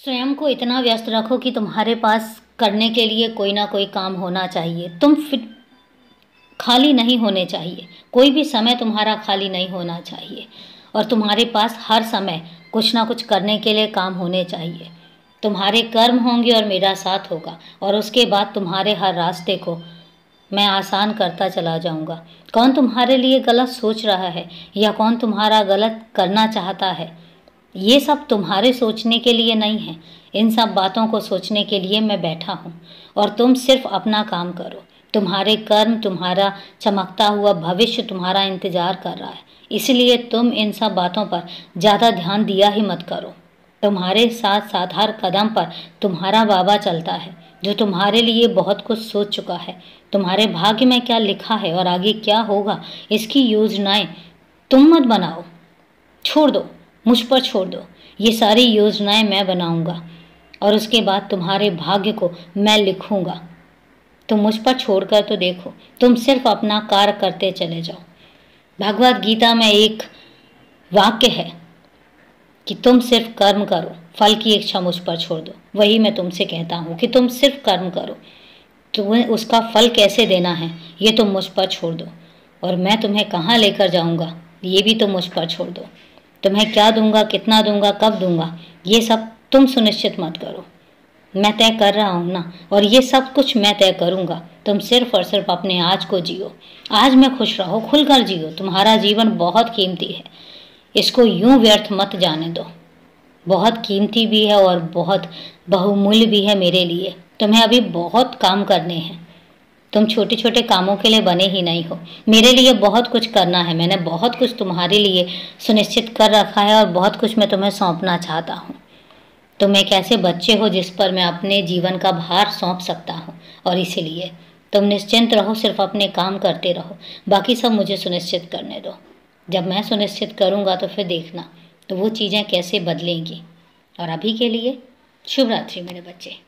स्वयं को इतना व्यस्त रखो कि तुम्हारे पास करने के लिए कोई ना कोई काम होना चाहिए। तुम फिर खाली नहीं होने चाहिए। कोई भी समय तुम्हारा खाली नहीं होना चाहिए और तुम्हारे पास हर समय कुछ ना कुछ करने के लिए काम होने चाहिए। तुम्हारे कर्म होंगे और मेरा साथ होगा और उसके बाद तुम्हारे हर रास्ते को मैं आसान करता चला जाऊंगा। कौन तुम्हारे लिए गलत सोच रहा है या कौन तुम्हारा गलत करना चाहता है, ये सब तुम्हारे सोचने के लिए नहीं है। इन सब बातों को सोचने के लिए मैं बैठा हूँ और तुम सिर्फ अपना काम करो। तुम्हारे कर्म, तुम्हारा चमकता हुआ भविष्य तुम्हारा इंतजार कर रहा है। इसलिए तुम इन सब बातों पर ज़्यादा ध्यान दिया ही मत करो। तुम्हारे साथ साथ हर कदम पर तुम्हारा बाबा चलता है, जो तुम्हारे लिए बहुत कुछ सोच चुका है। तुम्हारे भाग्य में क्या लिखा है और आगे क्या होगा, इसकी योजनाएं तुम मत बनाओ, छोड़ दो, मुझ पर छोड़ दो। ये सारी योजनाएं मैं बनाऊंगा और उसके बाद तुम्हारे भाग्य को मैं लिखूंगा। तुम मुझ पर छोड़कर तो देखो, तुम सिर्फ अपना कार्य करते चले जाओ। भगवत गीता में एक वाक्य है कि तुम सिर्फ कर्म करो, फल की इच्छा मुझ पर छोड़ दो। वही मैं तुमसे कहता हूँ कि तुम सिर्फ कर्म करो, तुम्हें उसका फल कैसे देना है ये तुम मुझ पर छोड़ दो और मैं तुम्हें कहाँ लेकर जाऊँगा ये भी तुम मुझ पर छोड़ दो। तुम्हें क्या दूंगा, कितना दूंगा, कब दूंगा, ये सब तुम सुनिश्चित मत करो। मैं तय कर रहा हूँ ना, और ये सब कुछ मैं तय करूँगा। तुम सिर्फ और सिर्फ अपने आज को जियो। आज में खुश रहो, खुलकर जियो। तुम्हारा जीवन बहुत कीमती है, इसको यूं व्यर्थ मत जाने दो। बहुत कीमती भी है और बहुत बहुमूल्य भी है मेरे लिए। तुम्हें अभी बहुत काम करने हैं। तुम छोटे छोटे कामों के लिए बने ही नहीं हो। मेरे लिए बहुत कुछ करना है। मैंने बहुत कुछ तुम्हारे लिए सुनिश्चित कर रखा है और बहुत कुछ मैं तुम्हें सौंपना चाहता हूँ। तुम एक ऐसे बच्चे हो जिस पर मैं अपने जीवन का भार सौंप सकता हूँ और इसीलिए तुम निश्चिंत रहो, सिर्फ अपने काम करते रहो। बाकी सब मुझे सुनिश्चित करने दो। जब मैं सुनिश्चित करूँगा तो फिर देखना तो वो चीज़ें कैसे बदलेंगी। और अभी के लिए शुभ रात्रि मेरे बच्चे।